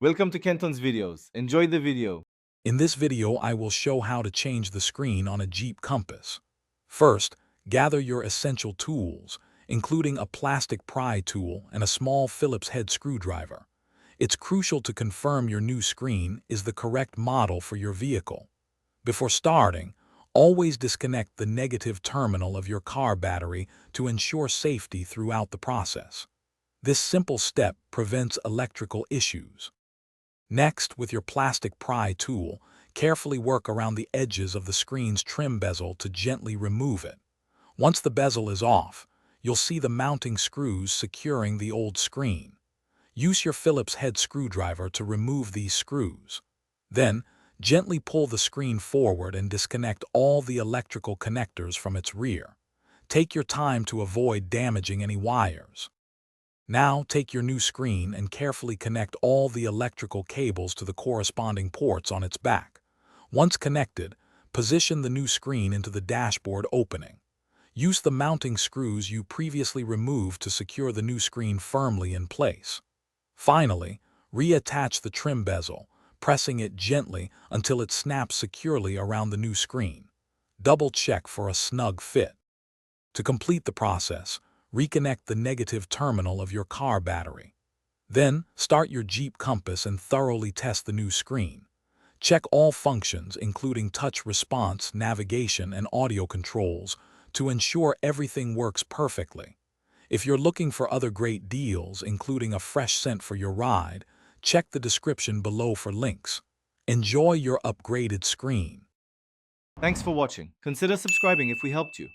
Welcome to Kenton's videos. Enjoy the video. In this video, I will show how to change the screen on a Jeep Compass. First, gather your essential tools, including a plastic pry tool and a small Phillips head screwdriver. It's crucial to confirm your new screen is the correct model for your vehicle. Before starting, always disconnect the negative terminal of your car battery to ensure safety throughout the process. This simple step prevents electrical issues. Next, with your plastic pry tool, carefully work around the edges of the screen's trim bezel to gently remove it. Once the bezel is off, you'll see the mounting screws securing the old screen. Use your Phillips head screwdriver to remove these screws. Then, gently pull the screen forward and disconnect all the electrical connectors from its rear. Take your time to avoid damaging any wires. Now take your new screen and carefully connect all the electrical cables to the corresponding ports on its back. Once connected, position the new screen into the dashboard opening. Use the mounting screws you previously removed to secure the new screen firmly in place. Finally, reattach the trim bezel, pressing it gently until it snaps securely around the new screen. Double-check for a snug fit. To complete the process, reconnect the negative terminal of your car battery. Then, start your Jeep Compass and thoroughly test the new screen. Check all functions, including touch response, navigation, and audio controls, to ensure everything works perfectly. If you're looking for other great deals, including a fresh scent for your ride, check the description below for links. Enjoy your upgraded screen. Thanks for watching. Consider subscribing if we helped you.